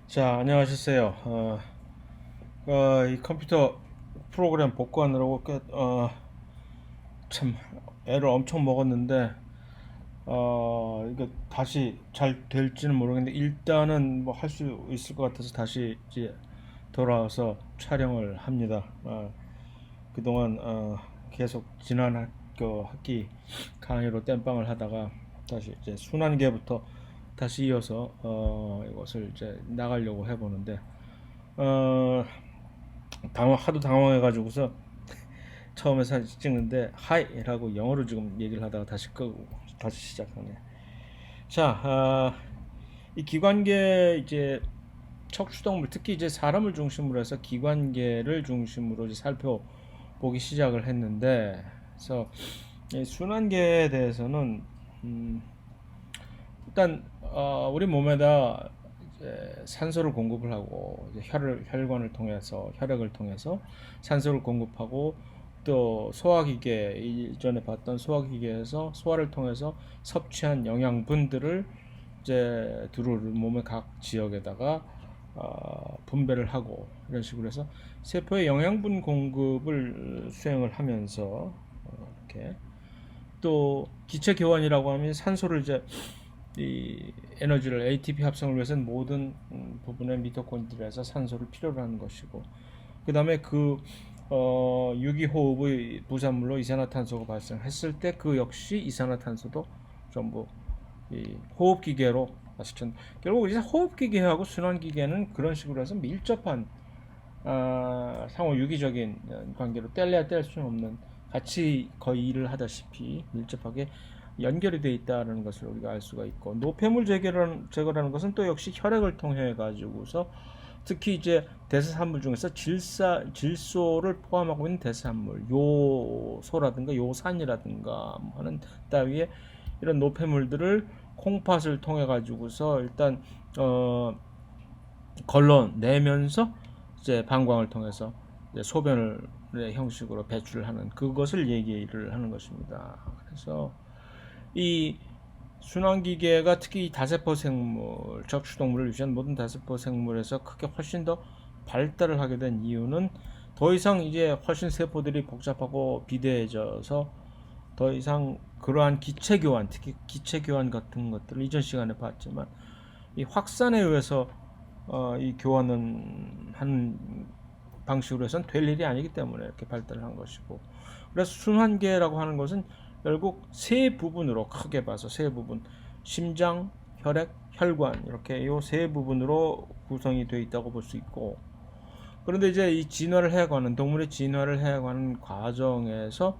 자, 안녕하셨어요. 이 컴퓨터 프로그램 복구하느라고 참 애를 엄청 먹었는데, 이거 다시 잘 될지는 모르겠는데, 일단은 뭐 할 수 있을 것 같아서 다시 이제 돌아와서 촬영을 합니다. 그동안 계속 지난 학기 강의로 땜빵을 하다가 다시 이제 순환계부터 다시 이어서 이것을 이제 나가려고 해보는데, 어, 하도 당황해가지고서 처음에 사진 찍는데 하이라고 영어로 지금 얘기를 하다가 다시 끄고 다시 시작하네. 자, 이 기관계 이제 척추동물, 특히 이제 사람을 중심으로 해서 기관계를 중심으로 이제 살펴보기 시작을 했는데, 그래서 이 순환계에 대해서는 음, 일단 우리 몸에다 이제 산소를 공급을 하고 이제 혈관을 통해서 혈액을 통해서 산소를 공급하고, 또 소화기계, 이전에 봤던 소화기계에서 소화를 통해서 섭취한 영양분들을 이제 두루 몸의 각 지역에다가 분배를 하고, 이런 식으로 해서 세포의 영양분 공급을 수행을 하면서 이렇게, 또 기체 교환이라고 하면 산소를 이제 이 에너지를 ATP 합성을 위해서는 모든 부분의 미토콘드리아에서 산소를 필요로 하는 것이고, 그 다음에 유기호흡의 부산물로 이산화탄소가 발생했을 때 그 역시 이산화탄소도 전부 이 호흡기계로 사실은, 결국 이제 호흡기계하고 순환기계는 그런 식으로 해서 밀접한 상호 유기적인 관계로 뗄래야 뗄 수는 없는, 같이 거의 일을 하다시피 밀접하게 연결이 되어 있다는 것을 우리가 알 수가 있고, 노폐물 제거라는 것은 또 역시 혈액을 통해 가지고서, 특히 이제 대사산물 중에서 질소를 포함하고 있는 대사산물, 요소라든가 요산이라든가 하는 따위의 이런 노폐물들을 콩팥을 통해 가지고서 일단 걸러내면서 이제 방광을 통해서 이제 소변을 형식으로 배출을 하는, 그것을 얘기를 하는 것입니다. 그래서 이 순환기계가 특히 다세포 생물, 적축동물을 위한 모든 다세포 생물에서 크게 훨씬 더 발달을 하게 된 이유는, 더 이상 이제 훨씬 세포들이 복잡하고 비대해져서 더 이상 그러한 기체 교환, 특히 기체 교환 같은 것들을 이전 시간에 봤지만, 이 확산에 의해서 이 교환은 하는 방식으로 해서는 될 일이 아니기 때문에 이렇게 발달을 한 것이고, 그래서 순환계라고 하는 것은 결국 세 부분으로 크게 봐서 세 부분, 심장, 혈액, 혈관, 이렇게 이 세 부분으로 구성이 되어 있다고 볼 수 있고, 그런데 이제 이 진화를 해가는, 동물의 진화를 해가는 과정에서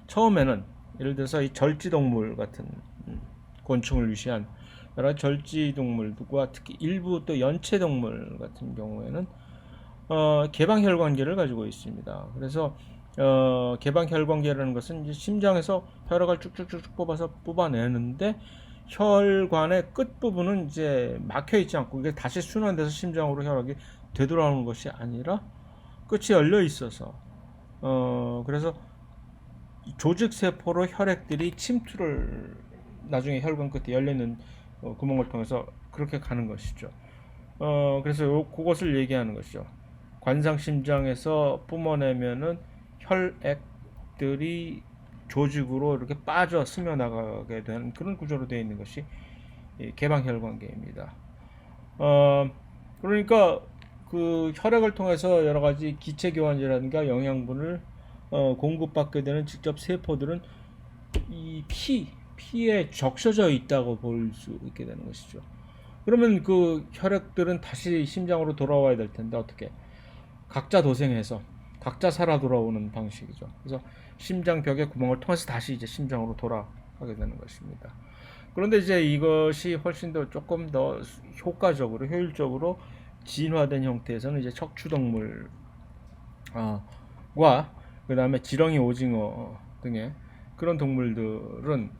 처음에는 예를 들어서 이 절지동물 같은 곤충을 위시한 여러 절지동물과 특히 일부 또 연체동물 같은 경우에는 개방혈관계를 가지고 있습니다. 그래서 개방혈관계라는 것은 이제 심장에서 혈액을 쭉쭉쭉 뽑아서 뽑아내는데, 혈관의 끝 부분은 이제 막혀 있지 않고 이게 다시 순환돼서 심장으로 혈액이 되돌아오는 것이 아니라 끝이 열려 있어서, 그래서 조직 세포로 혈액들이 침투를, 나중에 혈관 끝에 열려 있는 구멍을 통해서 그렇게 가는 것이죠. 그래서 그것을 얘기하는 것이죠. 관상심장에서 뿜어내면은 혈액들이 조직으로 이렇게 빠져 스며 나가게 되는 그런 구조로 되어 있는 것이 개방혈관계입니다. 어, 그러니까 그 혈액을 통해서 여러 가지 기체 교환이라든가 영양분을 공급받게 되는 직접 세포들은 이 피에 적셔져 있다고 볼 수 있게 되는 것이죠. 그러면 그 혈액들은 다시 심장으로 돌아와야 될 텐데, 어떻게? 각자 도생해서 각자 살아 돌아오는 방식이죠. 그래서 심장 벽의 구멍을 통해서 다시 이제 심장으로 돌아가게 되는 것입니다. 그런데 이제 이것이 훨씬 더 조금 더 효과적으로 효율적으로 진화된 형태에서는 이제 척추동물과 그 다음에 지렁이 오징어 등의 그런 동물들은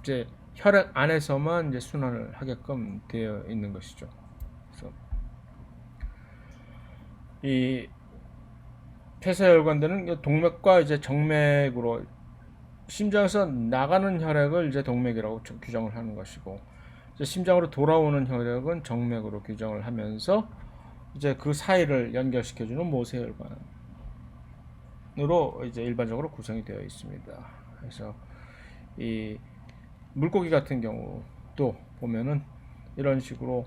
이제 혈액 안에서만 이제 순환을 하게끔 되어 있는 것이죠. 그래서 이 폐쇄혈관들은 동맥과 이제 정맥으로, 심장에서 나가는 혈액을 이제 동맥이라고 규정을 하는 것이고, 이제 심장으로 돌아오는 혈액은 정맥으로 규정을 하면서 이제 그 사이를 연결시켜주는 모세혈관으로 이제 일반적으로 구성이 되어 있습니다. 그래서 이 물고기 같은 경우도 보면은 이런 식으로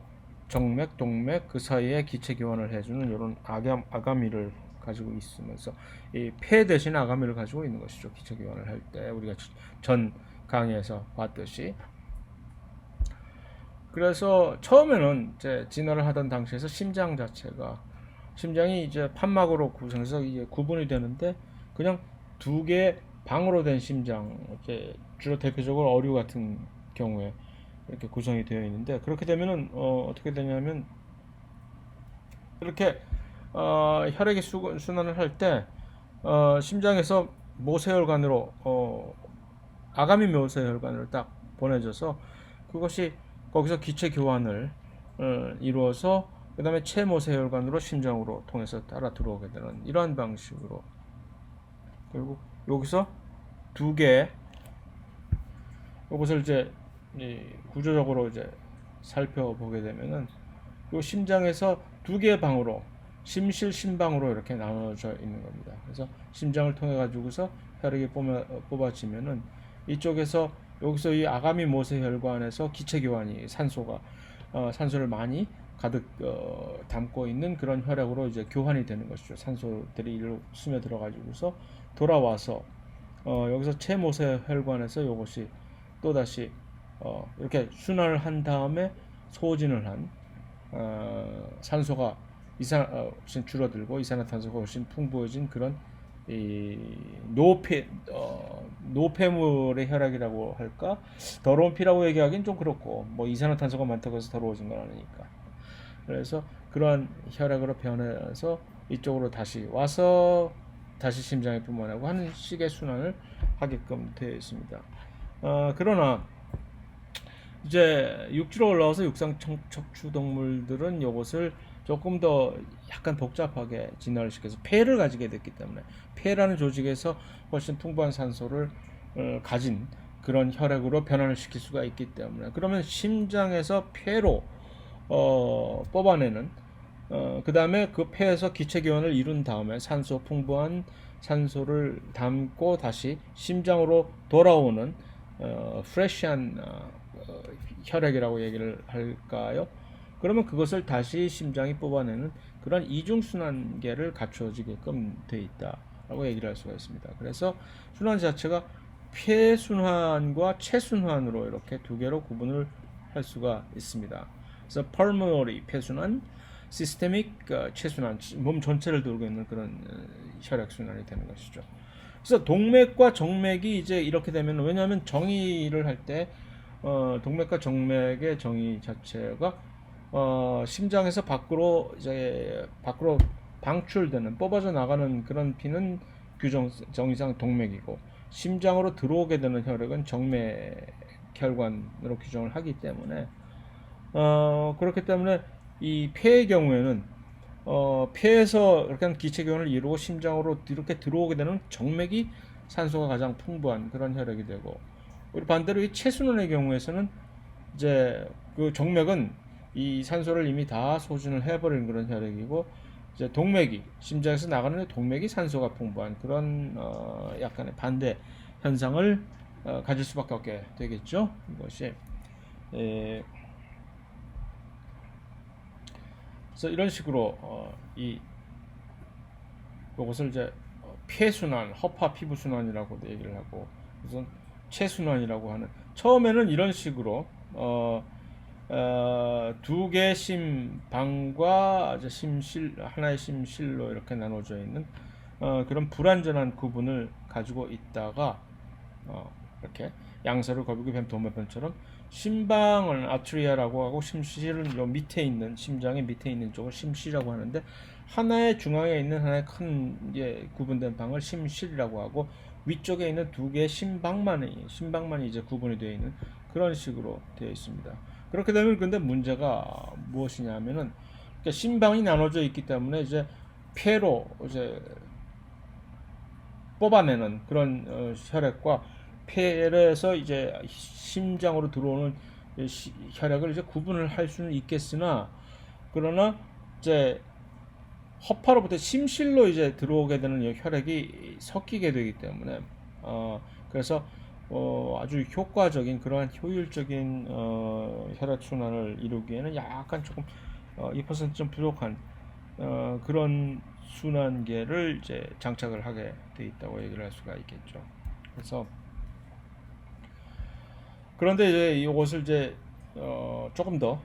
정맥, 동맥 그 사이에 기체 교환을 해주는 이런 아가미를 가지고 있으면서 이 폐 대신 아가미를 가지고 있는 것이죠. 기체 교환을 할 때 우리가 전 강의에서 봤듯이. 그래서 처음에는 이제 진화를 하던 당시에서 심장이 이제 판막으로 구성해서 이게 구분이 되는데 그냥 두 개 방으로 된 심장, 이렇게 주로 대표적으로 어류 같은 경우에 이렇게 구성이 되어 있는데, 그렇게 되면은 어떻게 되냐면 이렇게 혈액이 순환을 할 때 심장에서 모세혈관으로 아가미 모세혈관으로 딱 보내져서 그것이 거기서 기체 교환을 이루어서 그 다음에 체모세혈관으로 심장으로 통해서 따라 들어오게 되는 이러한 방식으로, 결국 여기서 두 개, 이것을 이제 구조적으로 이제 살펴보게 되면은 이 심장에서 두 개의 방으로 심실, 심방으로 이렇게 나눠져 있는 겁니다. 그래서 심장을 통해 가지고서 혈액이 뽑아지면은 이쪽에서 여기서 이 아가미 모세혈관에서 기체 교환이 산소를 많이 가득 담고 있는 그런 혈액으로 이제 교환이 되는 것이죠. 산소들이 이리로 스며들어 가지고서 돌아와서 여기서 체모세혈관에서 이것이 또 다시 이렇게 순환을 한 다음에 소진을 한 산소가 훨씬 줄어들고 이산화탄소가 훨씬 풍부해진 그런 이 노폐물의 혈액이라고 할까, 더러운 피라고 얘기하기는 좀 그렇고, 뭐 이산화탄소가 많다고 해서 더러워진 건 아니니까. 그래서 그러한 혈액으로 변해서 이쪽으로 다시 와서 다시 심장에 뿜어내고 하는 식의 순환을 하게끔 되어 있습니다. 그러나 이제 육지로 올라와서 육상 척추 동물들은 이것을 조금 더 약간 복잡하게 진화를 시켜서 폐를 가지게 됐기 때문에, 폐라는 조직에서 훨씬 풍부한 산소를 가진 그런 혈액으로 변환을 시킬 수가 있기 때문에, 그러면 심장에서 폐로 뽑아내는 그 다음에 그 폐에서 기체 교환을 이룬 다음에 풍부한 산소를 담고 다시 심장으로 돌아오는 프레시한 혈액이라고 얘기를 할까요? 그러면 그것을 다시 심장이 뽑아내는 그런 이중순환계를 갖춰지게끔 돼 있다라고 얘기를 할 수가 있습니다. 그래서 순환 자체가 폐순환과 체순환으로 이렇게 두 개로 구분을 할 수가 있습니다. 그래서 pulmonary 폐순환, systemic 체순환, 몸 전체를 돌고 있는 그런 혈액순환이 되는 것이죠. 그래서 동맥과 정맥이 이제 이렇게 되면, 왜냐하면 정의를 할 때 동맥과 정맥의 정의 자체가 심장에서 밖으로 방출되는, 뽑아져 나가는 그런 피는 정의상 동맥이고, 심장으로 들어오게 되는 혈액은 정맥혈관으로 규정을 하기 때문에 그렇기 때문에 이 폐의 경우에는 폐에서 이렇게 기체 교환을 이루고 심장으로 이렇게 들어오게 되는 정맥이 산소가 가장 풍부한 그런 혈액이 되고, 우리 반대로 이 체순환의 경우에서는 이제 그 정맥은 이 산소를 이미 다 소진을 해버리는 그런 혈액이고, 이제 심장에서 나가는 동맥이 산소가 풍부한 그런 약간의 반대 현상을 가질 수밖에 없게 되겠죠. 이것이 그래서 이런 식으로 이것을 이제 폐순환, 허파 피부순환이라고도 얘기를 하고, 무슨 체순환이라고 하는, 처음에는 이런 식으로 두 개의 심방과 하나의 심실로 이렇게 나눠져 있는 그런 불완전한 구분을 가지고 있다가 이렇게 양서를 거북이 뱀 도마뱀처럼 심방을 아트리아라고 하고 심실은 요 밑에 있는, 심장의 밑에 있는 쪽을 심실이라고 하는데, 하나의 중앙에 있는 하나의 큰 구분된 방을 심실이라고 하고, 위쪽에 있는 두 개의 심방만이 이제 구분이 되어 있는 그런 식으로 되어 있습니다. 그렇게 되면 근데 문제가 무엇이냐면은, 그러니까 심방이 나눠져 있기 때문에 이제 폐로 이제 뽑아내는 그런 혈액과 폐에서 이제 심장으로 들어오는 혈액을 이제 구분을 할 수는 있겠으나, 그러나 이제 허파로부터 심실로 이제 들어오게 되는 이 혈액이 섞이게 되기 때문에 그래서 아주 효과적인 그러한 효율적인 혈액 순환을 이루기에는 약간 조금 2% 좀 부족한 그런 순환계를 이제 장착을 하게 돼 있다고 얘기를 할 수가 있겠죠. 그래서 그런데 이제 이것을 이제 조금 더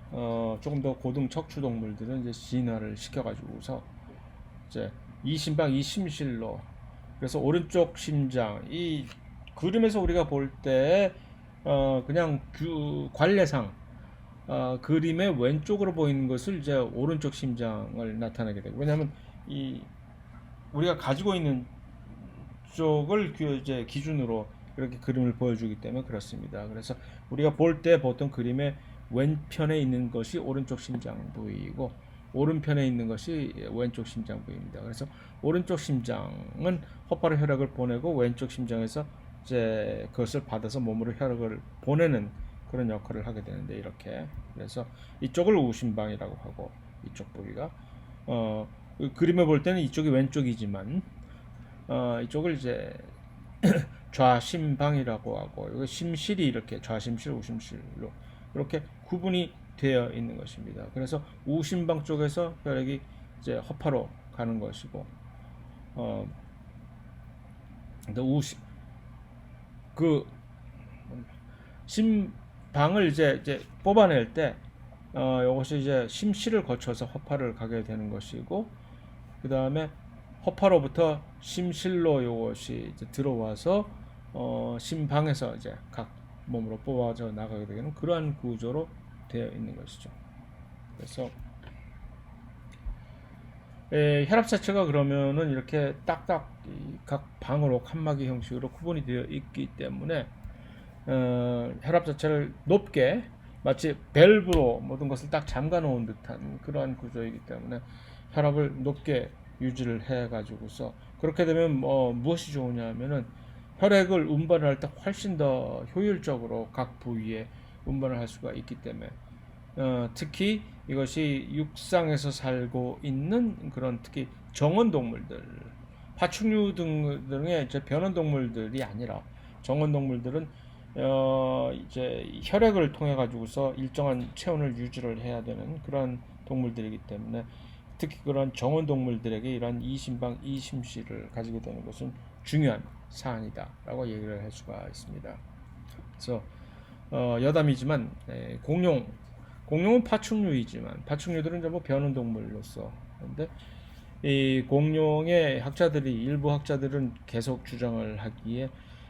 고등 척추 동물들은 이제 진화를 시켜가지고서 이제 이 심방 이 심실로, 그래서 오른쪽 심장, 이 그림에서 우리가 볼 때 그냥 관례상 그림의 왼쪽으로 보이는 것을 이제 오른쪽 심장을 나타내게 되고, 왜냐하면 이 우리가 가지고 있는 쪽을 이제 기준으로 그렇게 그림을 보여주기 때문에 그렇습니다. 그래서 우리가 볼 때 보통 그림의 왼편에 있는 것이 오른쪽 심장 부위이고 오른편에 있는 것이 왼쪽 심장 부위입니다. 그래서 오른쪽 심장은 허파로 혈액을 보내고 왼쪽 심장에서 이제 그것을 받아서 몸으로 혈액을 보내는 그런 역할을 하게 되는데, 이렇게 그래서 이쪽을 우심방이라고 하고 이쪽 부위가 그림에 볼 때는 이쪽이 왼쪽이지만 이쪽을 이제 좌심방이라고 하고, 이거 심실이 이렇게 좌심실, 우심실로 이렇게 구분이 되어 있는 것입니다. 그래서 우심방 쪽에서 혈액이 이제 허파로 가는 것이고, 근데 그 심방을 이제 뽑아낼 때, 이것이 이제 심실을 거쳐서 허파를 가게 되는 것이고, 그 다음에 허파로부터 심실로 이것이 이제 들어와서 심방에서 이제 각 몸으로 뽑아져 나가게 되는 그러한 구조로 되어 있는 것이죠. 그래서 혈압 자체가 그러면은 이렇게 딱딱 각 방으로 칸막이 형식으로 구분이 되어 있기 때문에 혈압 자체를 높게 마치 밸브로 모든 것을 딱 잠가 놓은 듯한 그러한 구조이기 때문에 혈압을 높게 유지를 해 가지고서, 그렇게 되면 무엇이 좋으냐면은 혈액을 운반을 할 때 훨씬 더 효율적으로 각 부위에 운반을 할 수가 있기 때문에 특히 이것이 육상에서 살고 있는 그런 특히 정원동물들, 파충류 등의 이제 변온동물들이 아니라 정원동물들은 이제 혈액을 통해 가지고서 일정한 체온을 유지를 해야 되는 그런 동물들이기 때문에 특히 그런 정원동물들에게 이러한 이심방 이심실을 가지게 되는 것은 중요한 사안이다라고 얘기를 할 수가 있습니다. 그래서 여담이지만 공룡은 파충류이지만 파충류들은 전부 변온동물로서, 그런데 이 공룡의 일부 학자들은 계속 주장을 하기에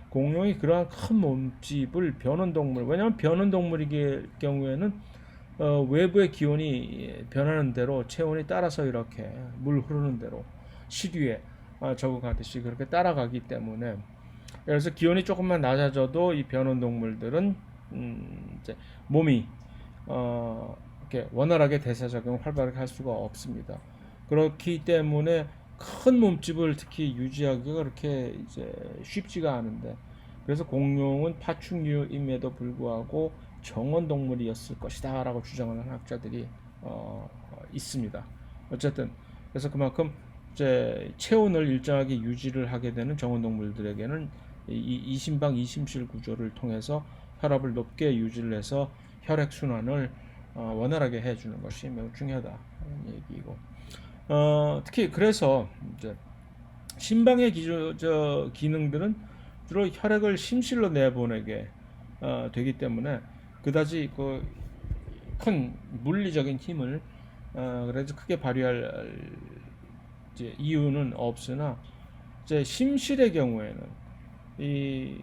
공룡이 그러한 큰 몸집을 변온동물, 왜냐하면 변온동물의 경우에는 외부의 기온이 변하는 대로 체온이 따라서 이렇게 물 흐르는 대로 시류에 적응하듯이 그렇게 따라가기 때문에, 그래서 기온이 조금만 낮아져도 이 변온동물들은 이제 몸이 이렇게 원활하게 대사 적응을 활발하게 할 수가 없습니다. 그렇기 때문에 큰 몸집을 특히 유지하기가 그렇게 이제 쉽지가 않은데, 그래서 공룡은 파충류임에도 불구하고 정원 동물이었을 것이다라고 주장하는 학자들이 있습니다. 어쨌든 그래서 그만큼 이제 체온을 일정하게 유지를 하게 되는 정원 동물들에게는 이 이심방 이심실 구조를 통해서 혈압을 높게 유지를 해서 혈액 순환을 원활하게 해주는 것이 매우 중요하다는 얘기이고, 특히 그래서 이제 심방의 기능들은 주로 혈액을 심실로 내보내게 되기 때문에 그다지 그 큰 물리적인 힘을 그래도 크게 발휘할 이제 이유는 없으나, 이제 심실의 경우에는 이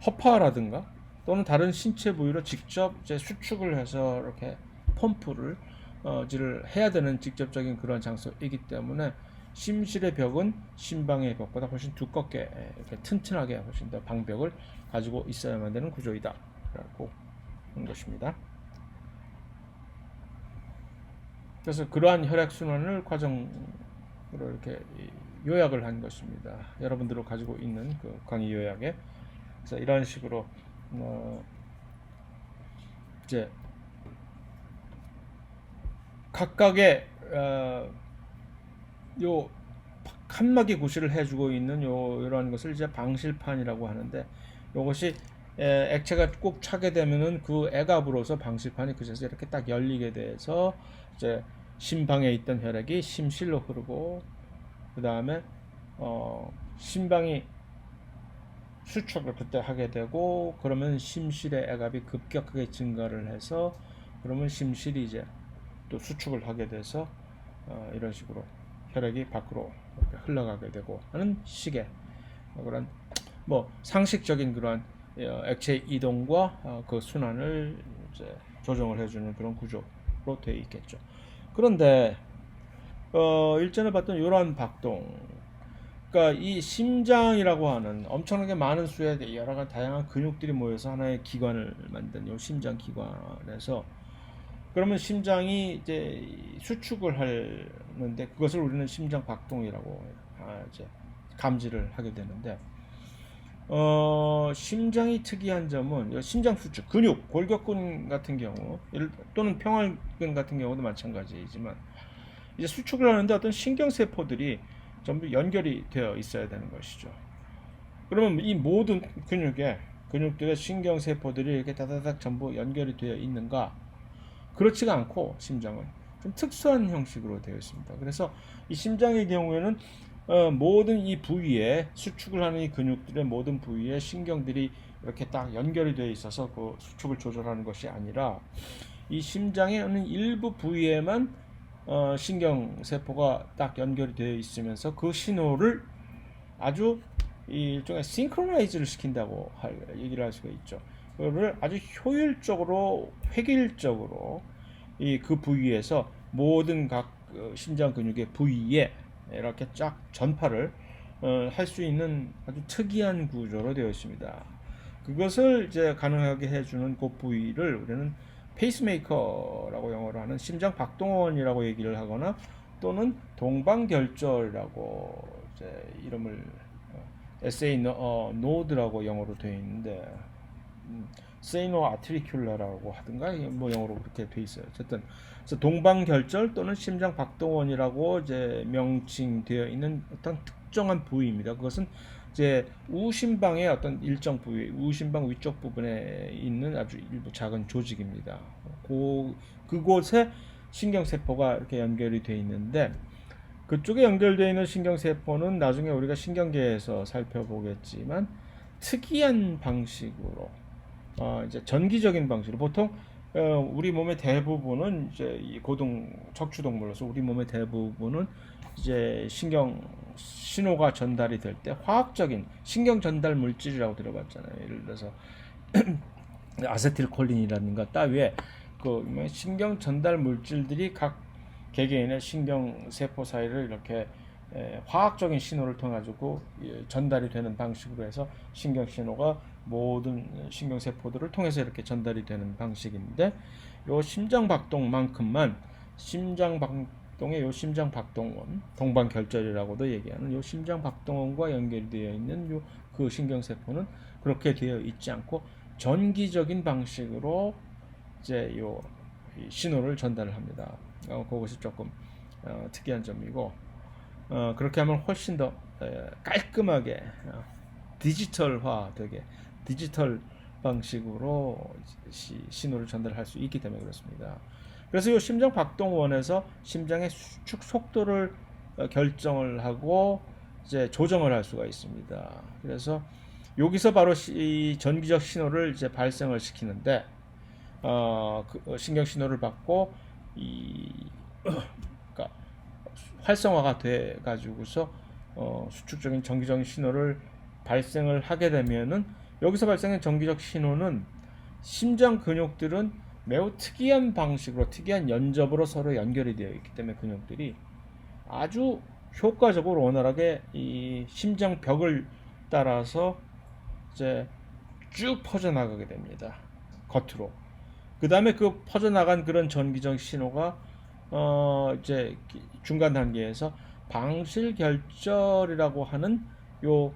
허파라든가 또는 다른 신체 부위로 직접 이제 수축을 해서 이렇게 펌프를 를 해야 되는 직접적인 그런 장소이기 때문에 심실의 벽은 심방의 벽보다 훨씬 두껍게 이렇게 튼튼하게 훨씬 더 방벽을 가지고 있어야만 되는 구조이다라고 하는 것입니다. 그래서 그러한 혈액 순환을 과정으로 이렇게 요약을 한 것입니다. 여러분들이 가지고 있는 그 강의 요약에. 그래서 이런 식으로 이제 각각의 요 칸막이 구실을 해주고 있는 이러한 것을 이제 방실판이라고 하는데, 이것이 액체가 꼭 차게 되면은 그 애갑으로서 방실판이 그제서 이렇게 딱 열리게 돼서 이제 심방에 있던 혈액이 심실로 흐르고, 그 다음에 심방이 수축을 그때 하게 되고, 그러면 심실의 애갑이 급격하게 증가를 해서, 그러면 심실이 이제 또 수축을 하게 돼서 이런 식으로 혈액이 밖으로 흘러가게 되고 하는 식의 그런 뭐 상식적인 그러한 액체 이동과 그 순환을 이제 조정을 해주는 그런 구조로 되어 있겠죠. 그런데 일전에 봤던 이러한 박동, 그러니까 이 심장이라고 하는 엄청나게 많은 수의 여러 가지 다양한 근육들이 모여서 하나의 기관을 만든 이 심장 기관에서, 그러면 심장이 이제 수축을 하는데 그것을 우리는 심장 박동이라고 이제 감지를 하게 되는데, 심장이 특이한 점은 심장 수축, 근육, 골격근 같은 경우 또는 평활근 같은 경우도 마찬가지이지만 이제 수축을 하는데 어떤 신경세포들이 전부 연결이 되어 있어야 되는 것이죠. 그러면 이 모든 근육들의 신경세포들이 이렇게 다다닥 전부 연결이 되어 있는가? 그렇지가 않고 심장은 좀 특수한 형식으로 되어 있습니다. 그래서 이 심장의 경우에는 모든 이 부위에 수축을 하는 이 근육들의 모든 부위에 신경들이 이렇게 딱 연결이 되어 있어서 그 수축을 조절하는 것이 아니라, 이 심장의 어느 일부 부위에만 신경 세포가 딱 연결이 되어 있으면서 그 신호를 아주 일종의 싱크로나이즈를 시킨다고 얘기를 할 수가 있죠. 그거를 아주 효율적으로, 획일적으로 그 부위에서 모든 각 심장 근육의 부위에 이렇게 쫙 전파를 할 수 있는 아주 특이한 구조로 되어 있습니다. 그것을 이제 가능하게 해주는 그 부위를 우리는 페이스메이커라고 영어로 하는 심장 박동원이라고 얘기를 하거나, 또는 동방결절이라고 이제 이름을 SA 노드라고 영어로 되어 있는데, 세이노 아트리큘라라고 하든가 뭐 영어로 그렇게 돼 있어요. 어쨌든 그래서 동방결절 또는 심장 박동원이라고 이제 명칭되어 있는 어떤 특정한 부위입니다. 그것은 이제 우심방의 어떤 일정 부위, 우심방 위쪽 부분에 있는 아주 일부 작은 조직입니다. 그곳에 신경세포가 이렇게 연결이 되어 있는데, 그쪽에 연결되어 있는 신경세포는 나중에 우리가 신경계에서 살펴보겠지만 특이한 방식으로 이제 전기적인 방식으로, 보통 우리 몸의 대부분은 이제 이 고등 척추동물로서 우리 몸의 대부분은 이제 신경 신호가 전달이 될 때 화학적인 신경 전달 물질이라고 들어봤잖아요. 예를 들어서 아세틸콜린이라든가 따위에 그 신경 전달 물질들이 각 개개인의 신경 세포 사이를 이렇게 화학적인 신호를 통해 가지고 전달이 되는 방식으로 해서 신경 신호가 모든 신경 세포들을 통해서 이렇게 전달이 되는 방식인데, 요 심장 박동만큼만 심장 박동의 요 심장 박동원, 동방결절이라고도 얘기하는 요 심장 박동원과 연결이 되어 있는 요 그 신경 세포는 그렇게 되어 있지 않고 전기적인 방식으로 이제 요 신호를 전달을 합니다. 그것이 조금 특이한 점이고, 그렇게 하면 훨씬 더 깔끔하게 디지털화 되게 디지털 방식으로 신호를 전달할 수 있기 때문에 그렇습니다. 그래서 이 심장 박동원에서 심장의 수축 속도를 결정을 하고 이제 조정을 할 수가 있습니다. 그래서 여기서 바로 이 전기적 신호를 이제 발생을 시키는데, 그 신경 신호를 받고 그러니까 활성화가 돼 가지고서 수축적인 전기적인 신호를 발생을 하게 되면은, 여기서 발생한 전기적 신호는 심장 근육들은 매우 특이한 방식으로, 특이한 연접으로 서로 연결이 되어 있기 때문에 근육들이 아주 효과적으로 원활하게 이 심장 벽을 따라서 이제 쭉 퍼져나가게 됩니다. 겉으로. 그 다음에 그 퍼져나간 그런 전기적 신호가 이제 중간 단계에서 방실결절이라고 하는 요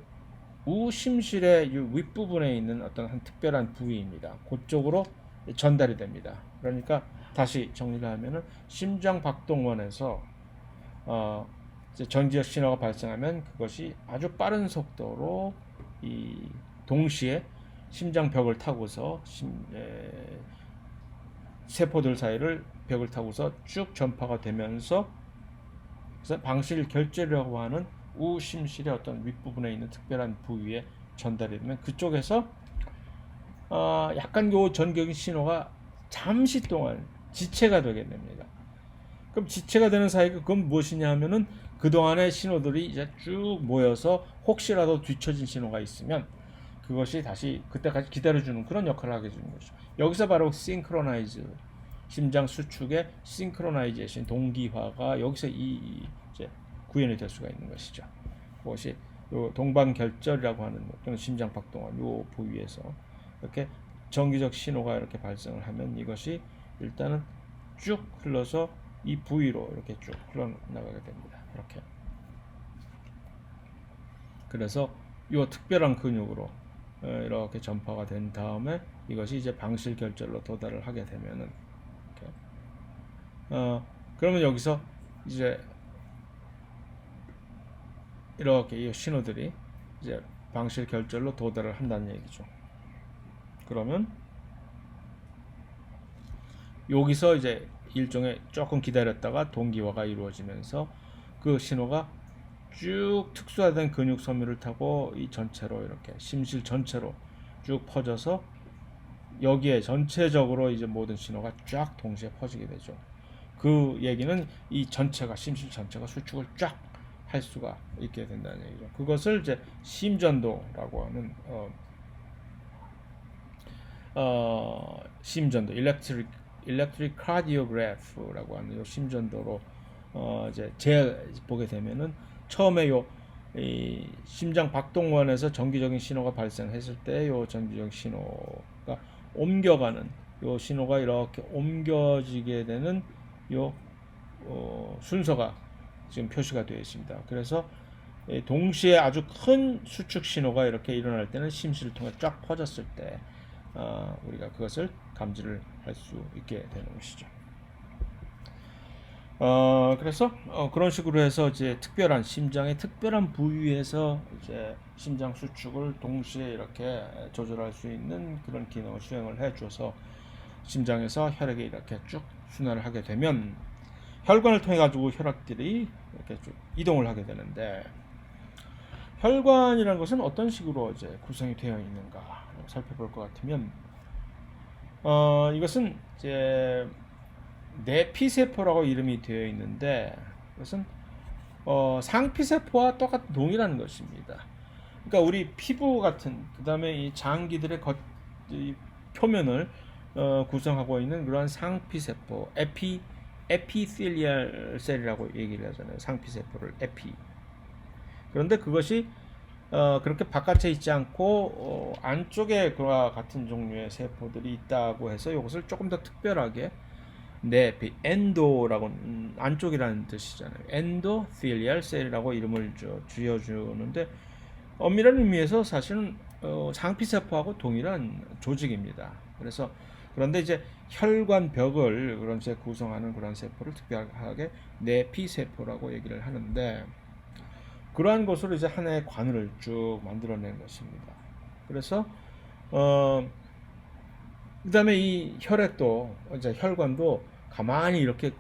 우심실의 요 윗부분에 있는 어떤 한 특별한 부위입니다. 그쪽으로 전달이 됩니다. 그러니까 다시 정리를 하면은 심장박동원에서 이제 전기적 신호가 발생하면 그것이 아주 빠른 속도로 이 동시에 심장벽을 타고서 세포들 사이를 벽을 타고서 쭉 전파가 되면서 그래서 방실 결절이라고 하는 우심실의 어떤 윗부분에 있는 특별한 부위에 전달이 되면 그쪽에서 약간 요 전격인 신호가 잠시 동안 지체가 되게 됩니다. 그럼 지체가 되는 사이가 그건 무엇이냐 하면은 그동안의 신호들이 이제 쭉 모여서 혹시라도 뒤처진 신호가 있으면 그것이 다시 그때까지 기다려주는 그런 역할을 하게 되는 거죠. 여기서 바로 싱크로나이즈 심장 수축의 싱크로나이제이션 동기화가 여기서 이제 구현이 될 수가 있는 것이죠. 그것이 요 동방결절이라고 하는 또는 심장박동원 요 부위에서 이렇게 정기적 신호가 이렇게 발생을 하면 이것이 일단은 쭉 흘러서 이 부위로 이렇게 쭉 흘러나가게 됩니다. 이렇게. 그래서 이 특별한 근육으로 이렇게 전파가 된 다음에 이것이 이제 방실결절로 도달을 하게 되면은 이렇게 그러면 여기서 이제 이렇게 이 신호들이 이제 방실결절로 도달을 한다는 얘기죠. 그러면 여기서 이제 일종의 조금 기다렸다가 동기화가 이루어지면서 그 신호가 쭉 특수화된 근육 섬유를 타고 이 전체로 이렇게 심실 전체로 쭉 퍼져서 여기에 전체적으로 이제 모든 신호가 쫙 동시에 퍼지게 되죠. 그 얘기는 이 전체가 심실 전체가 수축을 쫙 할 수가 있게 된다는 얘기죠. 그것을 이제 심전도라고 하는 심전도 electric cardiograph라고 하는 요 심전도로 이제 보게 되면은 처음에 이 심장 박동원에서 정기적인 신호가 발생했을 때 요 정기적 신호가 옮겨가는 요 신호가 이렇게 옮겨지게 되는 요 순서가 지금 표시가 되어 있습니다. 그래서 동시에 아주 큰 수축 신호가 이렇게 일어날 때는 심실을 통해 쫙 퍼졌을 때 우리가 그것을 감지를 할 수 있게 되는 것이죠. 그래서 그런 식으로 해서 이제 특별한 심장의 특별한 부위에서 이제 심장 수축을 동시에 이렇게 조절할 수 있는 그런 기능을 수행을 해줘서 심장에서 혈액이 이렇게 쭉 순환을 하게 되면 혈관을 통해 가지고 혈액들이 이렇게 쭉 이동을 하게 되는데 혈관이라는 것은 어떤 식으로 이제 구성이 되어 있는가 살펴볼 것 같으면 이것은 이제 내피세포라고 이름이 되어 있는데 이것은 상피세포와 똑같은 동일한 것입니다. 그러니까 우리 피부 같은 그 다음에 이 장기들의 이 표면을 구성하고 있는 그러한 상피세포 에피텔리얼 셀이라고 얘기를 하잖아요. 상피세포를 에피. 그런데 그것이 그렇게 바깥에 있지 않고 안쪽에 그와 같은 종류의 세포들이 있다고 해서 이것을 조금 더 특별하게 엔도라고 안쪽이라는 뜻이잖아요. 엔도텔리얼 셀이라고 이름을 지어주는데 엄밀한 의미에서 사실은 상피세포하고 동일한 조직입니다. 그래서 그런데 이제 혈관벽을 그런 세 구성하는 그런 세포를 특별하게 내피세포라고 얘기를 하는데 그러한 것으로 이제 하나의 관을 쭉 만들어낸 것입니다. 그래서 그다음에 이 혈액도 이제 혈관도 가만히 이렇게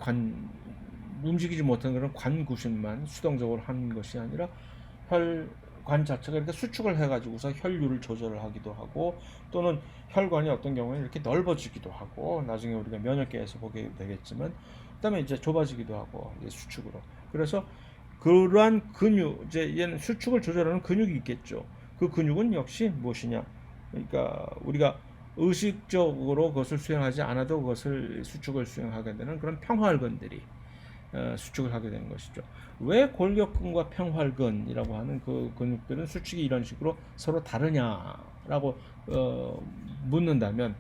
움직이지 못하는 그런 관 구심만 수동적으로 하는 것이 아니라 혈관 자체가 이렇게 수축을 해가지고서 혈류를 조절을 하기도 하고 또는 혈관이 어떤 경우에는 이렇게 넓어지기도 하고 나중에 우리가 면역계에서 보게 되겠지만 그다음에 이제 좁아지기도 하고 이제 수축으로 그래서 그러한 근육 이제 얘는 수축을 조절하는 근육이 있겠죠. 그 근육은 역시 무엇이냐? 그러니까 우리가 의식적으로 그것을 수행하지 않아도 그것을 수축을 수행하게 되는 그런 평활근들이 수축을 하게 되는 것이죠. 왜 골격근과 평활근이라고 하는 그 근육들은 수축이 이런 식으로 서로 다르냐라고 묻는다면,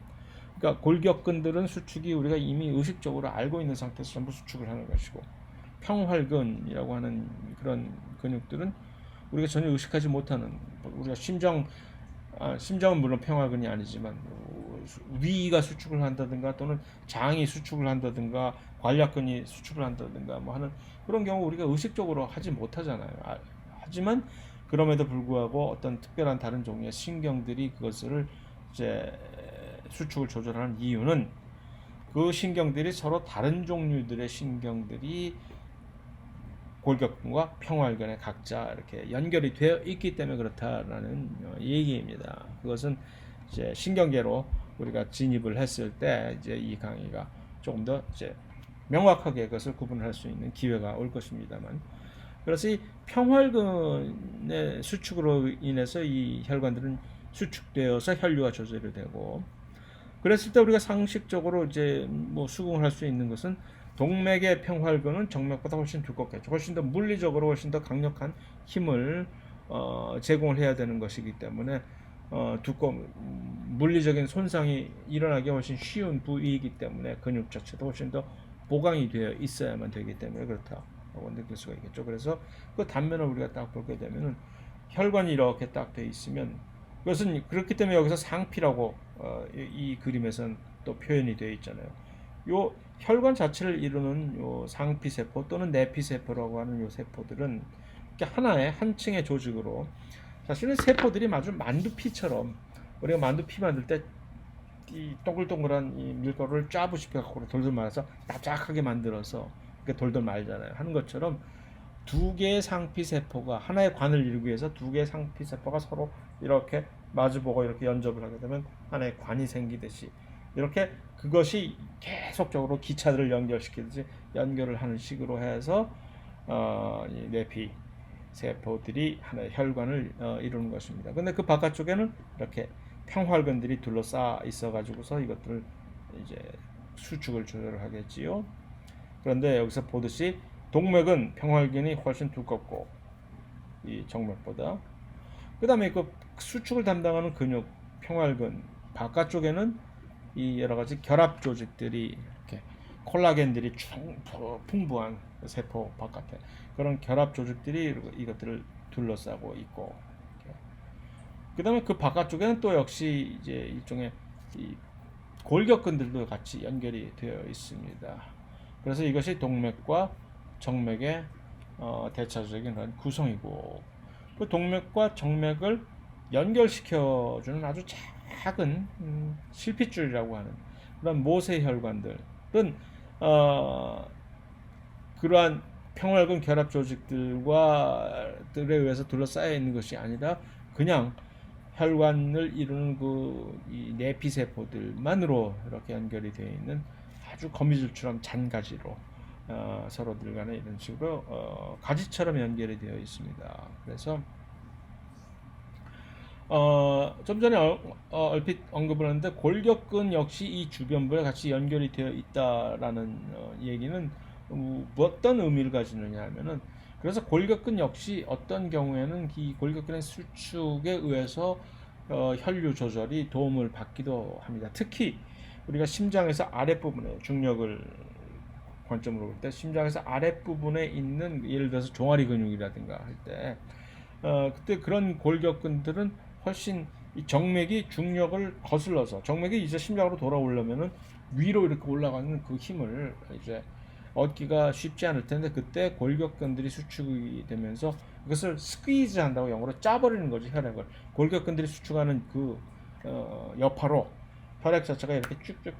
그러니까 골격근들은 수축이 우리가 이미 의식적으로 알고 있는 상태에서 전부 수축을 하는 것이고, 평활근이라고 하는 그런 근육들은 우리가 전혀 의식하지 못하는, 우리가 심장은 물론 평활근이 아니지만 위가 수축을 한다든가 또는 장이 수축을 한다든가 관략근이 수축을 한다든가 뭐 하는 그런 경우 우리가 의식적으로 하지 못하잖아요. 하지만 그럼에도 불구하고 어떤 특별한 다른 종류의 신경들이 그것을 이제 수축을 조절하는 이유는 그 신경들이 서로 다른 종류들의 신경들이 골격근과 평활근에 각자 이렇게 연결이 되어 있기 때문에 그렇다라는 얘기입니다. 그것은 이제 신경계로 우리가 진입을 했을 때 이제 이 강의가 조금 더 이제 명확하게 그것을 구분할 수 있는 기회가 올 것입니다만, 그래서 이 평활근의 수축으로 인해서 이 혈관들은 수축되어서 혈류가 조절이 되고, 그랬을 때 우리가 상식적으로 이제 뭐 수긍을 할 수 있는 것은 동맥의 평활근은 정맥보다 훨씬 두껍겠죠. 훨씬 더 물리적으로 훨씬 더 강력한 힘을 제공을 해야 되는 것이기 때문에 물리적인 손상이 일어나기 훨씬 쉬운 부위이기 때문에 근육 자체도 훨씬 더 보강이 되어 있어야만 되기 때문에 그렇다고 느낄 수가 있겠죠. 그래서 그 단면을 우리가 딱 보게 되면은 혈관이 이렇게 딱 돼 있으면, 그것은 그렇기 때문에 여기서 상피라고 이 그림에서는 또 표현이 되어 있잖아요. 요 혈관 자체를 이루는 요 상피 세포 또는 내피 세포라고 하는 요 세포들은 이렇게 하나의 한 층의 조직으로, 사실은 세포들이 아주 만두피처럼, 우리가 만두피 만들 때 이 동글동글한 이 밀가루를 짜부시켜 갖고 돌돌 말아서 납작하게 만들어서 이렇게 돌돌 말잖아요. 하는 것처럼 두 개의 상피 세포가 하나의 관을 이루기 위해서 두 개의 상피 세포가 서로 이렇게 마주보고 이렇게 연접을 하게 되면 하나의 관이 생기듯이, 이렇게 그것이 계속적으로 기차들을 연결시키듯이 연결을 하는 식으로 해서 이 내피 세포들이 하나의 혈관을 이루는 것입니다. 근데 그 바깥쪽에는 이렇게 평활근들이 둘러싸 있어 가지고서 이것들을 이제 수축을 조절을 하겠지요. 그런데 여기서 보듯이 동맥은 평활근이 훨씬 두껍고 이 정맥보다, 그 다음에 그 수축을 담당하는 근육 평활근 바깥쪽에는 이 여러 가지 결합 조직들이 이렇게 콜라겐들이 풍부한 세포 바깥에 그런 결합 조직들이 이것들을 둘러싸고 있고, 그 다음에 그 바깥쪽에는 또 역시 이제 일종의 이 골격근들도 같이 연결이 되어 있습니다. 그래서 이것이 동맥과 정맥의 대차적인 구성이고, 그 동맥과 정맥을 연결시켜주는 아주 작은 실핏줄이라고 하는 그런 모세혈관들은 그러한 평활근 결합 조직들과 들에 의해서 둘러싸여 있는 것이 아니라 그냥 혈관을 이루는 이 내피세포들만으로 이렇게 연결이 되어 있는 아주 거미줄처럼 잔가지로 서로들 간에 이런 식으로 가지처럼 연결이 되어 있습니다. 그래서 좀 전에 얼핏 언급을 했는데 골격근 역시 이 주변부에 같이 연결이 되어 있다라는 얘기는 어떤 의미를 가지느냐 하면은, 그래서 골격근 역시 어떤 경우에는 이 골격근의 수축에 의해서 혈류 조절이 도움을 받기도 합니다. 특히 우리가 심장에서 아랫부분에 중력을 관점으로 볼 때 심장에서 아랫부분에 있는 예를 들어서 종아리 근육이라든가 할 때 그때 그런 골격근들은 훨씬 이 정맥이 중력을 거슬러서 정맥이 이제 심장으로 돌아오려면은 위로 이렇게 올라가는 그 힘을 이제 얻기가 쉽지 않을 텐데, 그때 골격근들이 수축이 되면서 그것을 스퀴즈 한다고 영어로 짜버리는 거죠. 혈액을 골격근들이 수축하는 그 여파로 혈액 자체가 이렇게 쭉쭉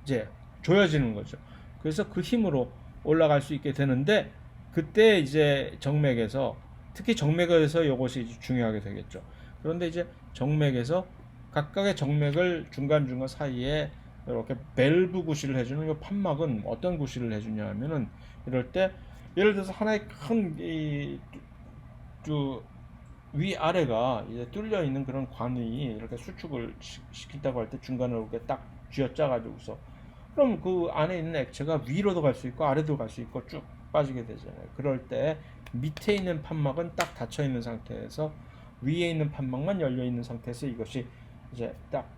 이제 조여지는 거죠. 그래서 그 힘으로 올라갈 수 있게 되는데, 그때 이제 정맥에서, 특히 정맥에서 이것이 중요하게 되겠죠. 그런데 이제 정맥에서 각각의 정맥을 중간중간 사이에 이렇게 밸브 구실을 해주는 이 판막은 어떤 구실을 해주냐 하면은, 이럴 때 예를 들어서 하나의 큰 위아래가 이제 뚫려 있는 그런 관이 이렇게 수축을 시킨다고 할 때 중간으로 이렇게 딱 쥐어짜 가지고서, 그럼 그 안에 있는 액체가 위로도 갈 수 있고 아래도 갈 수 있고 쭉 빠지게 되잖아요. 그럴 때 밑에 있는 판막은 딱 닫혀 있는 상태에서 위에 있는 판막만 열려 있는 상태에서 이것이 이제 딱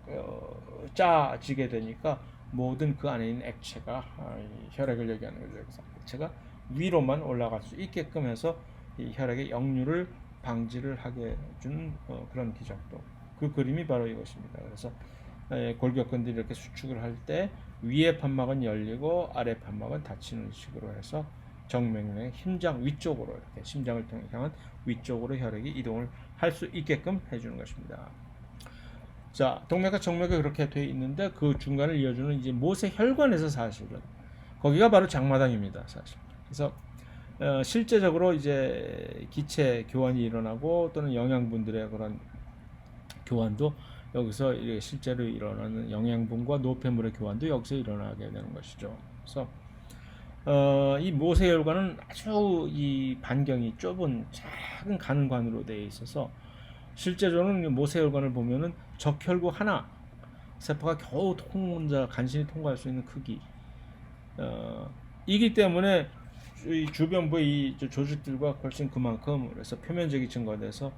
짜지게 되니까 모든 그 안에 있는 액체가 혈액을 얘기하는 거죠. 그래서 액체가 위로만 올라갈 수 있게끔 해서 이 혈액의 역류를 방지를 하게 해주는 그런 기적도 그 그림이 바로 이것입니다. 그래서 골격근들이 이렇게 수축을 할 때 위에 판막은 열리고 아래 판막은 닫히는 식으로 해서 정맥의 심장 위쪽으로 이렇게 심장을 향한 위쪽으로 혈액이 이동을 할 수 있게끔 해주는 것입니다. 자, 동맥과 정맥이 그렇게 돼 있는데 그 중간을 이어주는 이제 모세혈관에서 사실은 거기가 바로 장마당입니다, 사실. 그래서 실제적으로 이제 기체 교환이 일어나고 또는 영양분들의 그런 교환도 여기서 실제로 일어나는 영양분과 노폐물의 교환도 여기서 일어나게 되는 것이죠. 그래서 이 모세혈관은 아주 이 반경이 좁은 작은 가는관으로 되어 있어서 실제로는 모세혈관을 보면은 적혈구 하나 세포가 겨우 간신히 통과할 수 있는 크기 이기 때문에 이 주변부의 이 조직들과 훨씬 그만큼 그래서 표면적이 증가돼서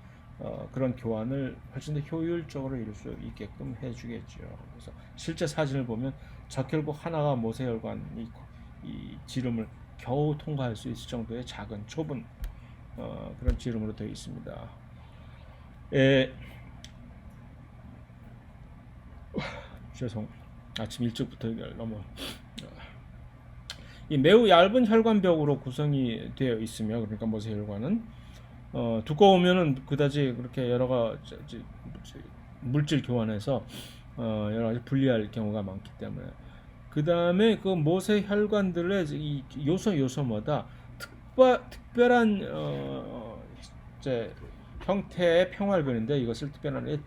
그런 교환을 훨씬 더 효율적으로 이룰 수 있게끔 해주겠죠. 그래서 실제 사진을 보면 적혈구 하나가 모세혈관 이 지름을 겨우 통과할 수 있을 정도의 작은 좁은 그런 지름으로 되어 있습니다. 죄송. 아침 일찍부터 너무 이 매우 얇은 혈관벽으로 구성이 되어 있으며 그러니까 모세혈관은 두꺼우면은 그다지 그렇게 여러 가지 물질 교환해서 여러 가지 불리할 경우가 많기 때문에 그 다음에 그 모세혈관들의 이 요소마다 특별한 이제 형태의 평활근인데 이것을 특별한